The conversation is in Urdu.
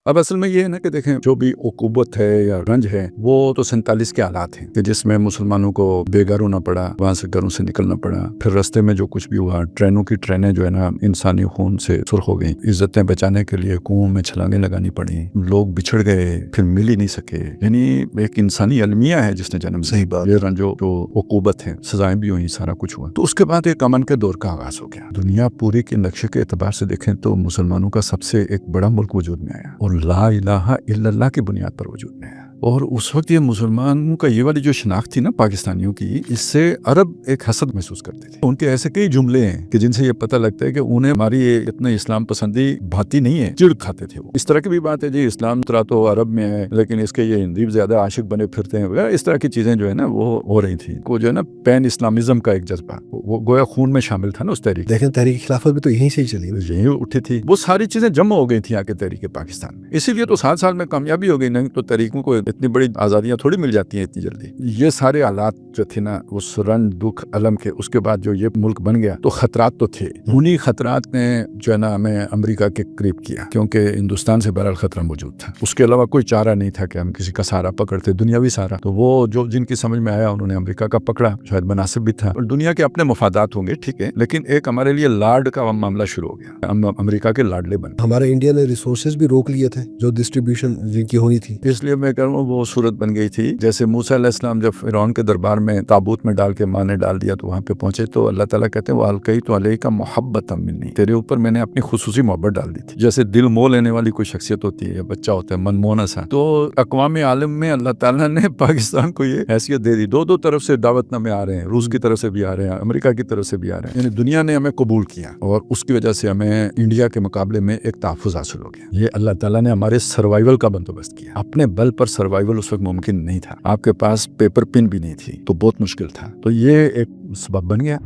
اب اصل میں یہ ہے نا کہ دیکھیں جو بھی عقوبت ہے یا رنج ہے وہ تو 47 کے حالات ہیں کہ جس میں مسلمانوں کو بے گھر ہونا پڑا، وہاں سے گھروں سے نکلنا پڑا، پھر رستے میں جو کچھ بھی ہوا، ٹرینوں کی ٹرینیں جو ہے نا انسانی خون سے سرخ ہو گئیں، عزتیں بچانے کے لیے کنووں میں چھلانگیں لگانی پڑیں، لوگ بچھڑ گئے، پھر مل ہی نہیں سکے، یعنی ایک انسانی المیہ ہے جس نے جنم صحیح بات، یہ رنج جو عقوبت ہے، سزائیں بھی ہوئی، سارا کچھ ہوا۔ تو اس کے بعد ایک امن کے دور کا آغاز ہو گیا۔ دنیا پوری کے نقشے کے اعتبار سے دیکھیں تو مسلمانوں کا سب سے ایک بڑا ملک وجود میں آیا اور لا الہ الا اللہ کی بنیاد پر وجود میں آیا۔ اور اس وقت یہ مسلمانوں کا یہ والی جو شناخت تھی نا پاکستانیوں کی، اس سے عرب ایک حسد محسوس کرتے تھے۔ ان کے ایسے کئی جملے ہیں کہ جن سے یہ پتہ لگتا ہے کہ انہیں ہماری اتنا اسلام پسندی بھاتی نہیں ہے، چڑ کھاتے تھے وہ۔ اس طرح کی بھی بات ہے جی اسلام طرح تو عرب میں ہے لیکن اس کے یہ ہندی زیادہ عاشق بنے پھرتے ہیں، اس طرح کی چیزیں جو ہے نا وہ ہو رہی تھی۔ وہ جو ہے نا پین اسلامزم کا ایک جذبہ وہ گویا خون میں شامل تھا نا اس تحریک۔ لیکن تحریک خلافت بھی تو یہیں سے ہی چلی، یہی اٹھی تھی، وہ ساری چیزیں جمع ہو گئی تھیں آ کے تحریک پاکستان میں، اسی لیے تو 7 سال میں کامیابی ہو گئی، نہیں تو تحریکوں کو اتنی بڑی آزادیاں تھوڑی مل جاتی ہیں اتنی جلدی۔ یہ سارے حالات جو تھے نا اس رنج دکھ علم کے، اس کے بعد جو یہ ملک بن گیا تو خطرات تو تھے، انہی خطرات نے جو ہے نا ہمیں امریکہ کے قریب کیا کیونکہ ہندوستان سے بہرحال خطرہ موجود تھا، اس کے علاوہ کوئی چارہ نہیں تھا کہ ہم کسی کا سہارا پکڑتے، دنیاوی سہارا تو وہ جو جن کی سمجھ میں آیا انہوں نے امریکہ کا پکڑا، شاید مناسب بھی تھا، اور دنیا کے اپنے مفادات ہوں گے ٹھیک ہے، لیکن ایک ہمارے لیے لاڈ کا معاملہ شروع ہو گیا، ہم امریکہ کے لاڈلے بن گئے۔ ہمارے انڈیا نے ریسورسز بھی روک لیے تھے جو ڈسٹریبیوشن جن کی ہونی تھی، اس لیے میں کہہ رہا ہوں وہ صورت بن گئی تھی جیسے موسیٰ علیہ السلام جب فرعون کے دربار میں تابوت میں ڈال کے ماں نے ڈال دیا تو وہاں پہ پہنچے تو اللہ تعالیٰ کہتے ہیں وَأَلْقَيْتُ عَلَيْكَ مَحَبَّةً مِّنِّي، تیرے اوپر میں نے اپنی خصوصی محبت ڈال دی تھی، جیسے دل مو لینے والی کوئی شخصیت ہوتی ہے یا بچہ ہوتا ہے من مونا سا، تو اقوام عالم میں اللہ تعالیٰ نے پاکستان کو یہ حیثیت دے دی، دو طرف سے دعوت نامے آ رہے ہیں، روس کی طرف سے بھی آ رہے ہیں، امریکہ کی طرف سے بھی آ رہے ہیں، یعنی دنیا نے ہمیں قبول کیا اور اس کی وجہ سے ہمیں انڈیا کے مقابلے میں ایک تحفظ حاصل ہو گیا۔ یہ اللہ تعالیٰ نے ہمارے سروائیول کا بندوبست کیا، اپنے بل پر سروائیول اس وقت ممکن نہیں تھا، آپ کے پاس پیپر پن بھی نہیں تھی تو بہت مشکل تھا، تو یہ ایک سبب بن گیا۔